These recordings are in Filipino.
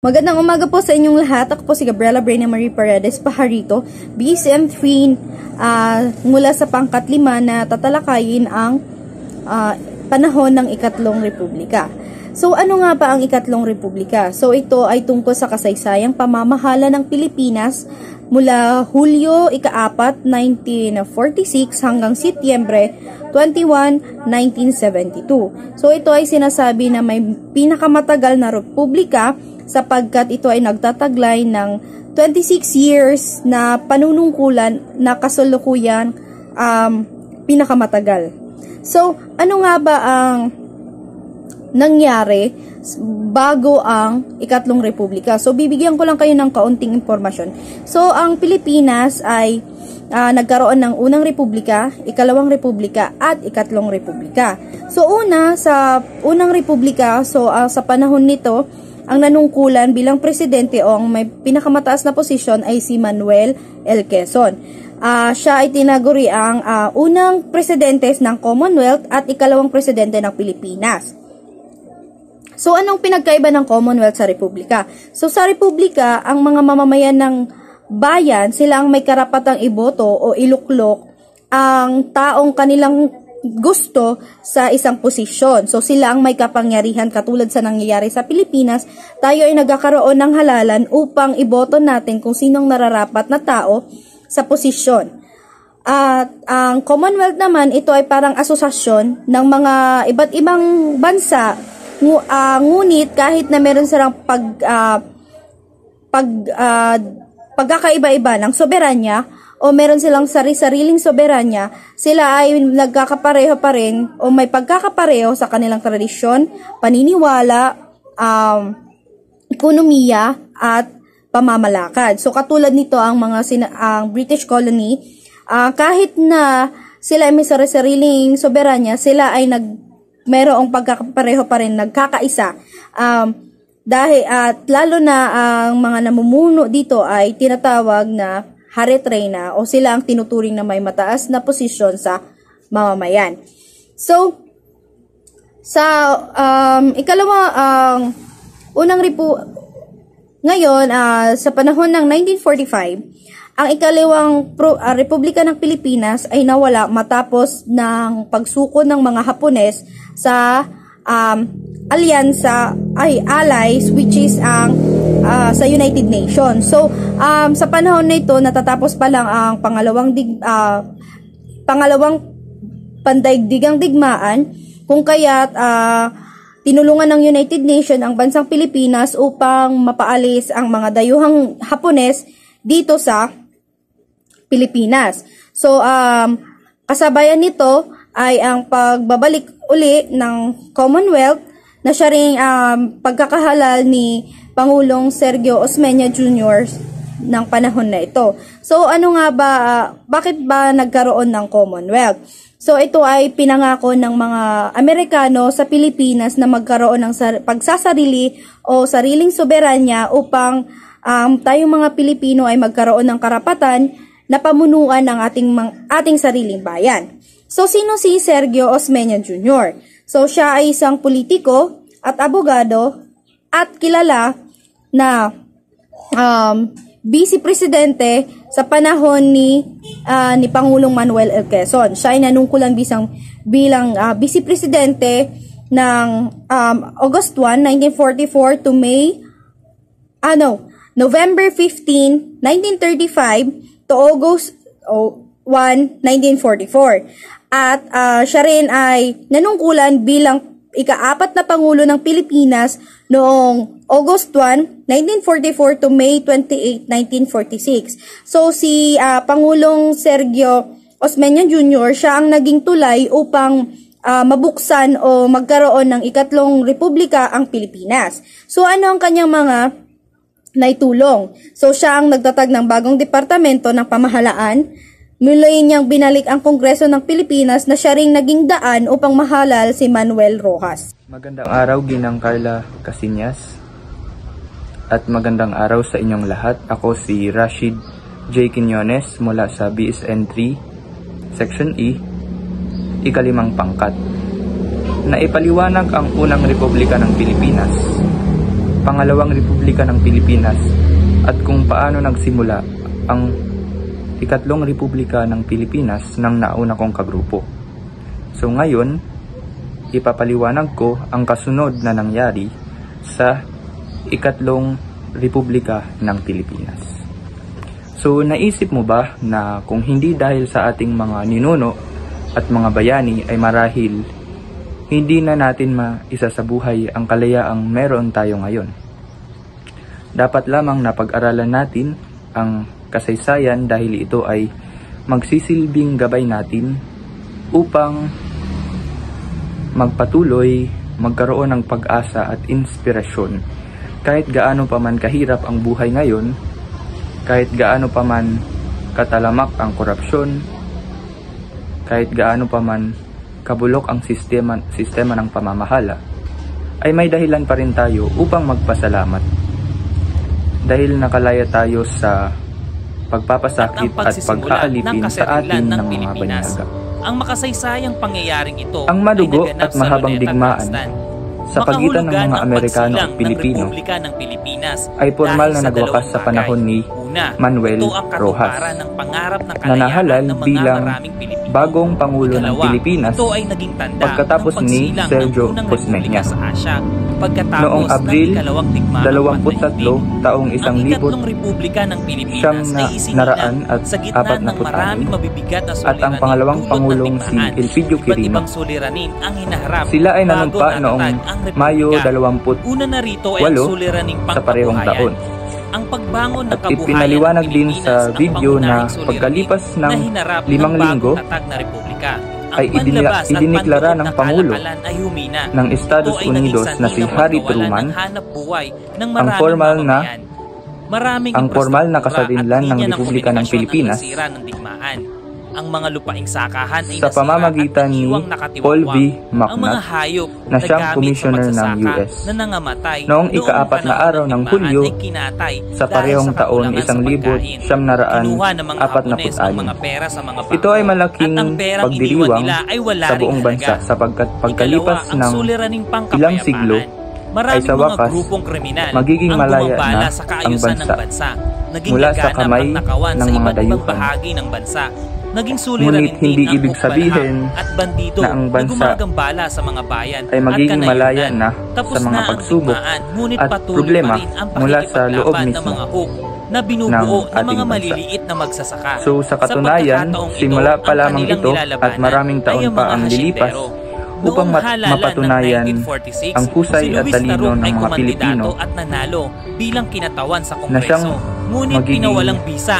Magandang umaga po sa inyong lahat. Ako po si Gabriela Brena Marie Paredes Pajarito, BCM3 mula sa pangkat 5 na tatalakayin ang panahon ng ikatlong republika. So ano nga ba ang ikatlong republika? So ito ay tungkol sa kasaysayang pamamahala ng Pilipinas mula Hulyo 4, 1946 hanggang Setyembre 21, 1972. So ito ay sinasabi na may pinakamatagal na republika sapagkat ito ay nagtataglay ng 26 years na panunungkulan na kasalukuyan pinakamatagal. So, ano nga ba ang nangyari bago ang ikatlong republika? So, bibigyan ko lang kayo ng kaunting impormasyon. So, ang Pilipinas ay nagkaroon ng unang republika, ikalawang republika, at ikatlong republika. So, sa unang republika, sa panahon nito, ang nanungkulan bilang presidente o ang may pinakamataas na posisyon ay si Manuel L. Quezon. Siya ay tinaguri ang unang presidente ng Commonwealth at ikalawang presidente ng Pilipinas. So, anong pinagkaiba ng Commonwealth sa Republika? So, sa Republika, ang mga mamamayan ng bayan, sila ang may karapatang iboto o iluklok ang taong kanilang gusto sa isang posisyon. So, sila ang may kapangyarihan katulad sa nangyayari sa Pilipinas. Tayo ay nagkakaroon ng halalan upang iboto natin kung sinong nararapat na tao sa posisyon. At ang Commonwealth naman, ito ay parang asosasyon ng mga iba't ibang bansa. Ngunit kahit na meron silang pagkakaiba-iba ng soberanya, o meron silang sariling soberanya, sila ay nagkakapareho pa rin o may pagkakapareho sa kanilang tradisyon, paniniwala, ekonomiya at pamamalakad. So katulad nito ang ang British colony, kahit na sila ay may sariling soberanya, sila ay mayroong pagkakapareho pa rin, nagkakaisa. Dahil at lalo na ang mga namumuno dito ay tinatawag na Haret Reyna o sila ang tinuturing na may mataas na posisyon sa mamamayan. So, sa ngayon, sa panahon ng 1945, ang ikalawang Republika ng Pilipinas ay nawala matapos ng pagsuko ng mga Hapones sa allies which is ang sa United Nations. So, sa panahon na ito, natatapos pa lang ang pangalawang pandaigdigang digmaan, kung kaya't tinulungan ng United Nations ang bansang Pilipinas upang mapaalis ang mga dayuhang Hapones dito sa Pilipinas. So, kasabayan nito ay ang pagbabalik uli ng Commonwealth na siya ring pagkakahalal ni Pangulong Sergio Osmeña Jr. ng panahon na ito. So, ano nga ba, bakit ba nagkaroon ng Commonwealth? So, ito ay pinangako ng mga Amerikano sa Pilipinas na magkaroon ng pagsasarili o sariling soberanya upang tayong mga Pilipino ay magkaroon ng karapatan na pamunuan ng ating sariling bayan. So, sino si Sergio Osmeña Jr.? So, siya ay isang politiko at abogado at kilala na vice presidente sa panahon ni Pangulong Manuel L. Quezon. Siya ay nanungkulan bilang vice presidente ng August 1, 1944 to November 15, 1935 to August 1, 1944. At siya rin ay nanungkulan bilang ika-4 na Pangulo ng Pilipinas noong August 1, 1944 to May 28, 1946. So si Pangulong Sergio Osmeña Jr., siya ang naging tulay upang mabuksan o magkaroon ng ikatlong republika ang Pilipinas. So ano ang kanyang mga naitulong? So siya ang nagtatag ng bagong departamento ng pamahalaan. Muli niyang binalik ang Kongreso ng Pilipinas na siya ring naging daan upang mahalal si Manuel Rojas. Magandang araw, Ginang Carla Casinas. At magandang araw sa inyong lahat. Ako si Rashid J. Quiñones mula sa BSN 3, Section E, ikalimang pangkat. Na ipaliwanag ang unang Republika ng Pilipinas pangalawang republika ng Pilipinas at kung paano nagsimula ang ikatlong republika ng Pilipinas ng nauna kong kagrupo. So ngayon, ipapaliwanag ko ang kasunod na nangyari sa ikatlong republika ng Pilipinas. So naisip mo ba na kung hindi dahil sa ating mga ninuno at mga bayani ay marahil hindi na natin maisasabuhay ang kalayaang meron tayo ngayon? Dapat lamang na pag-aralan natin ang kasaysayan dahil ito ay magsisilbing gabay natin upang magpatuloy, magkaroon ng pag-asa at inspirasyon. Kahit gaano pa man kahirap ang buhay ngayon, kahit gaano pa man katalamak ang korupsyon, kahit gaano pa man kabulok ang sistema ng pamamahala, ay may dahilan pa rin tayo upang magpasalamat. Dahil nakalaya tayo sa pagpapasakit at pag-aalipin sa atin ng mga banyaga. Ang makasaysayang pangyayaring ito ang madugo at mahabang digmaan sa pagitan ng mga Amerikano at Pilipino ay formal na nagwakas sa panahon ni Manuel Rojas, na nahalal bilang bagong Pangulo ng Pilipinas pagkatapos ni Sergio Osmeña noong Abril 23 taong 1946 at ang pangalawang Pangulong si Elpidio Quirino. Sila ay nanumpa noong Mayo 28 sa parehong taon. Ang pagbangon ng at ipinaliwanag din sa video na pagkalipas ng 5 linggo ay idiniklara ng Pangulo ng Estados Unidos na si Harry Truman ang formal na kasarinlan ng Republika ng Pilipinas ang mga lupaing sakahan ay sa pamamagitan ni Paul V. McNutt na siyang commissioner ng US. Noong ika-4 na araw ng Hulyo sa parehong taon 1946. Ito ay malaking pagdiriwang sa buong bansa sapagkat pagkalipas ng ilang siglo ay sa wakas magiging malaya na ang bansa mula sa kamay ng mga dayuhan. Ngunit hindi ibig sabihin na ang bansa ay magiging malaya na sa mga pagsubok at problema mula sa loob mismo ng ating bansa. So sa katunayan, simula pa lamang ito at maraming taon pa ang lilipas upang mapatunayan ang husay at talino ng mga Pilipino bilang kinatawan sa Kongreso, na siyang magiging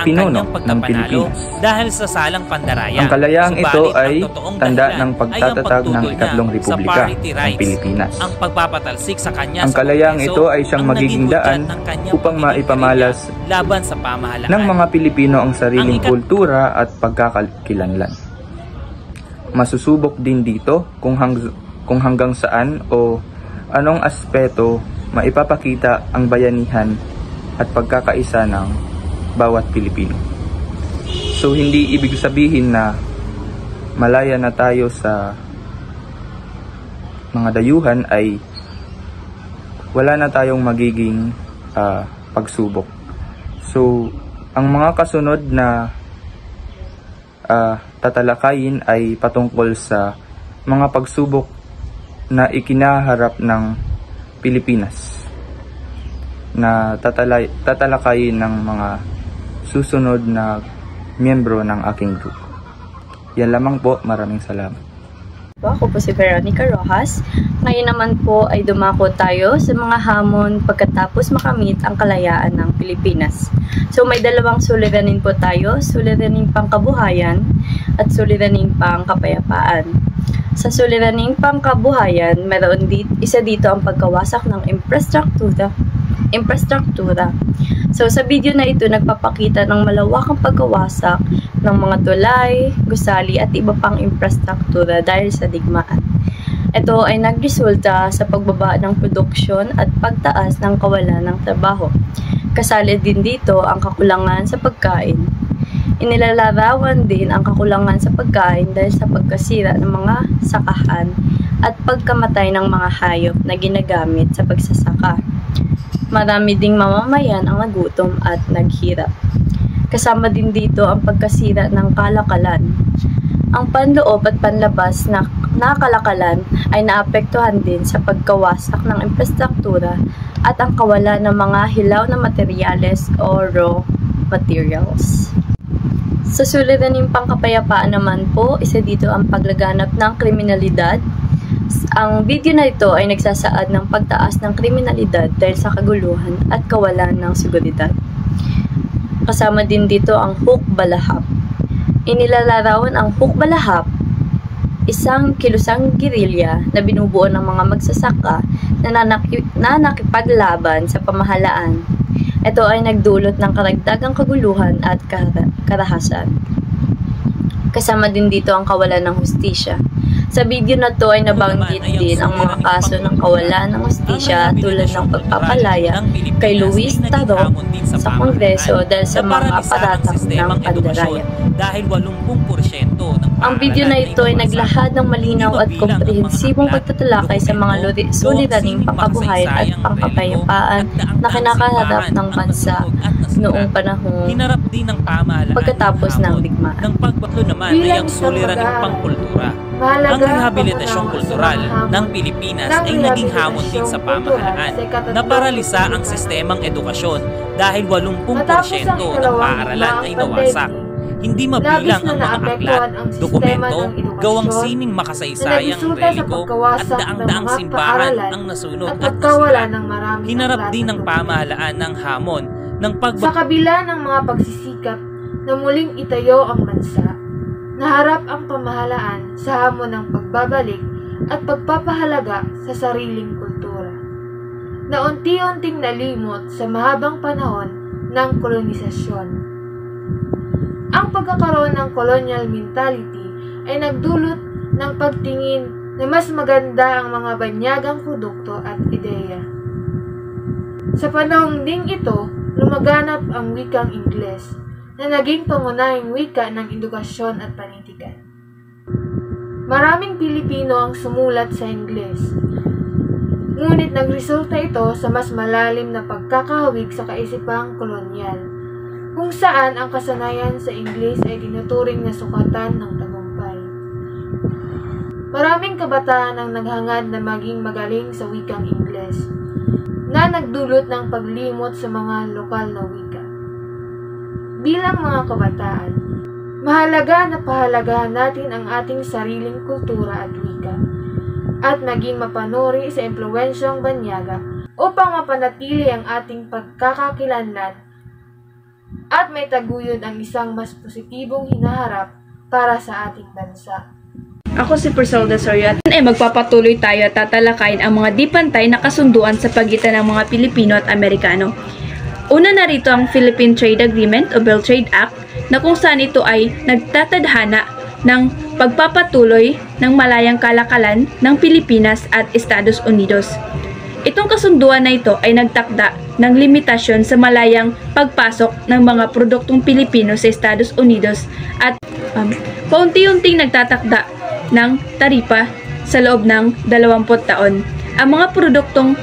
pinuno ng Pilipinas. Dahil sa salang pandaraya. Ang kalayaang ito ay tanda ng pagtatatag ng ikatlong republika ng Pilipinas. Ang pagpapatalsik sa kanya ang kalayaang ito ay siyang magiging daan upang maipamalas laban sa pamahalaan ng mga Pilipino ang sariling kultura at pagkakakilanlan. Masusubok din dito kung hanggang saan o anong aspeto maipapakita ang bayanihan at pagkakaisa ng bawat Pilipino. So hindi ibig sabihin na malaya na tayo sa mga dayuhan ay wala na tayong magiging pagsubok. So ang mga kasunod na tatalakayin ay patungkol sa mga pagsubok na ikinaharap ng Pilipinas na tatalakayin ng mga susunod na miyembro ng aking group. Yan lamang po, maraming salamat. Ako po si Veronica Rojas. Ngayon naman po ay dumako tayo sa mga hamon pagkatapos makamit ang kalayaan ng Pilipinas. So may dalawang suliranin po tayo, suliraning pangkabuhayan at suliraning pangkapayapaan. Sa suliraning pangkabuhayan, meron isa dito ang pagkawasak ng infrastruktura. So sa video na ito, nagpapakita ng malawakang pagkawasak ng mga tulay, gusali at iba pang infrastruktura dahil sa digmaan. Ito ay nagresulta sa pagbaba ng produksyon at pagtaas ng kawalan ng trabaho. Kasali din dito ang kakulangan sa pagkain. Inilalarawan din ang kakulangan sa pagkain dahil sa pagkasira ng mga sakahan at pagkamatay ng mga hayop na ginagamit sa pagsasaka. marami ding mamamayan ang nagutom at naghirap. Kasama din dito ang pagkasira ng kalakalan. Ang panloob at panlabas na kalakalan ay naapektuhan din sa pagkawasak ng infrastruktura at ang kawalan ng mga hilaw na materyales o raw materials. Sa suliraning pangkapayapaan naman po, isa dito ang paglaganap ng kriminalidad. Ang video na ito ay nagsasaad ng pagtaas ng kriminalidad dahil sa kaguluhan at kawalan ng seguridad. Kasama din dito ang hukbalahap. Inilalarawan ang hukbalahap, isang kilusang gerilya na binubuo ng mga magsasaka na nakipaglaban sa pamahalaan. Ito ay nagdulot ng karagdagang kaguluhan at karahasan. Kasama din dito ang kawalan ng hustisya. Sa video na to ay nabanggit din ang mga kaso ng kawalan ng hustisya tulad ng pagpapalaya kay Luis Taro sa Kongreso dahil sa mga aparatos ng pandaraya. Dahil 80% ng Ang video na ito ay naglahad ng malinaw at komprehensibong pagtatalakay sa mga suliraning pangkabuhayan at pangkapayapaan na kinakaharap ng bansa noong panahong hinarap din ng pamahalaan pagkatapos ng digmaan. Ng pagbatlo naman ay ang suliraning pangkultura. Ang rehabilitasyong kultural ng Pilipinas ay naging hamon din sa pamahalaan na paralisa ang sistemang edukasyon dahil 80% ng paaralan ay nawasak. Hindi mabilang ang mga aklat, dokumento, gawang sining makasaysayang reliko at daang-daang simbahan ang nasunod at nasira. Hinarap din ng pamahalaan ng hamon ng Sa kabila ng mga pagsisikap na muling itayo ang bansa, naharap ang pamahalaan sa hamon ng pagbabalik at pagpapahalaga sa sariling kultura, na unti-unting nalimot sa mahabang panahon ng kolonisasyon. Ang pagkakaroon ng colonial mentality ay nagdulot ng pagtingin na mas maganda ang mga banyagang produkto at ideya. Sa panahong ding ito, lumaganap ang wikang Ingles na naging pangunahing wika ng edukasyon at panitikan. Maraming Pilipino ang sumulat sa Ingles, ngunit nagresulta ito sa mas malalim na pagkakahawig sa kaisipang kolonyal, kung saan ang kasanayan sa Ingles ay tinuturing na sukatan ng tagumpay. Maraming kabataan ang naghangad na maging magaling sa wikang Ingles, na nagdulot ng paglimot sa mga lokal na wika. Bilang mga kabataan, mahalaga na pahalagahan natin ang ating sariling kultura at wika, at maging mapanuri sa impluwensyang banyaga upang mapanatili ang ating pagkakakilanlan at may taguyod ang isang mas positibong hinaharap para sa ating bansa. Ako si Perselda Soria at magpapatuloy tayo at tatalakayin ang mga di pantay na kasunduan sa pagitan ng mga Pilipino at Amerikano. Una na rito ang Philippine Trade Agreement o Bell Trade Act na kung saan ito ay nagtatadhana ng pagpapatuloy ng malayang kalakalan ng Pilipinas at Estados Unidos. Itong kasunduan na ito ay nagtakda ng limitasyon sa malayang pagpasok ng mga produktong Pilipino sa Estados Unidos at paunti-unting nagtatakda ng taripa sa loob ng 20 taon. Ang mga produktong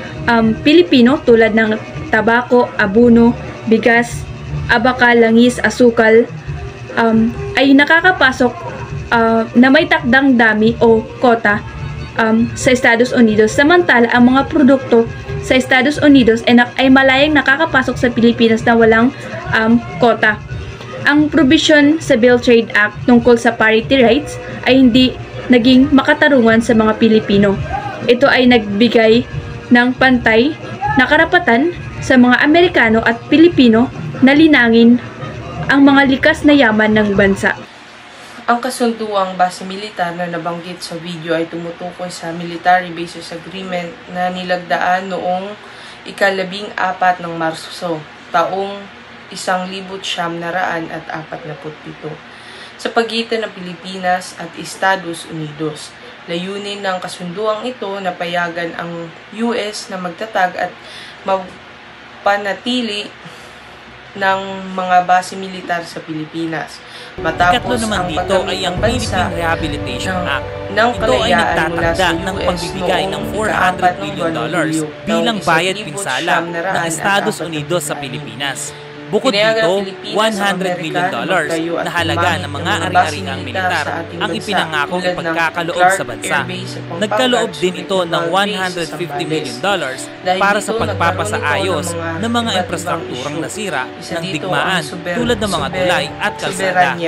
Pilipino tulad ng tabako, abono, bigas, abaka, langis, asukal ay nakakapasok na may takdang dami o kota sa Estados Unidos. Samantala, ang mga produkto sa Estados Unidos ay malayang nakakapasok sa Pilipinas na walang kota. Ang provision sa Bell Trade Act tungkol sa parity rights ay hindi naging makatarungan sa mga Pilipino. Ito ay nagbigay ng pantay na karapatan sa mga Amerikano at Pilipino na linangin ang mga likas na yaman ng bansa. Ang kasunduang base militar na nabanggit sa video ay tumutukoy sa Military Bases Agreement na nilagdaan noong ika-14 ng Marso, taong 1947 sa pagitan ng Pilipinas at Estados Unidos. Layunin ng kasunduang ito na payagan ang US na magtatag at mapanatili ng mga base militar sa Pilipinas. Matapos naman ang dito ay ang Philippine Rehabilitation Act. Ito ay nagtatakda ng pagbibigay ng $400 billion bilang bayad pinsala ng Estados Unidos sa Pilipinas. Bukod dito, $100 million na halaga ng mga ari-ariang militar ang ipinangakong ipagkakaloob sa bansa. Nagkaloob din ito ng $150 million para sa pagpapasaayos ng mga infrastrukturang nasira ng digmaan tulad ng mga tulay at kalsada.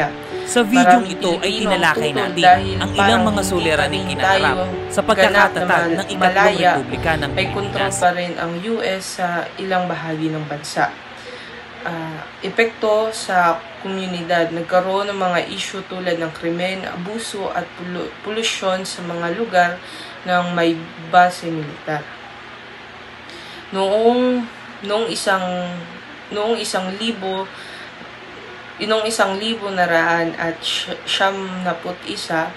Sa videong ito ay tinalakay natin ang ilang mga suliraning kinaharap sa pagkakatatag ng ikatlong republika ng Pilipinas. May kontrol pa rin ang US sa ilang bahagi ng bansa. Epekto sa komunidad, nagkaroon ng mga issue tulad ng krimen, abuso at polusyon sa mga lugar ng may base militar. Noong isang libo at 71,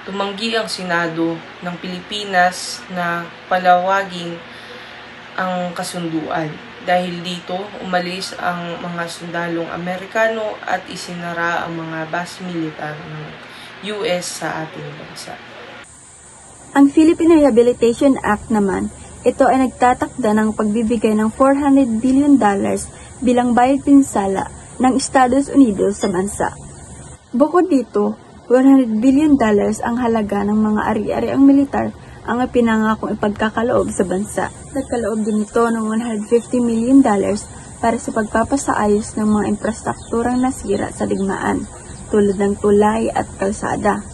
tumanggi ang Senado ng Pilipinas na palawagin ang kasunduan. Dahil dito, umalis ang mga sundalong Amerikano at isinara ang mga base militar ng US sa ating bansa. Ang Philippine Rehabilitation Act naman, ito ay nagtatakda ng pagbibigay ng $400 billion bilang bayad pinsala ng Estados Unidos sa bansa. Bukod dito, $100 billion ang halaga ng mga ari-ariang militar ang ipinangakong ipagkakaloob sa bansa. Nagkaloob din ito ng $150 million para sa pagpapasaayos ng mga infrastrukturang nasira sa digmaan, tulad ng tulay at kalsada.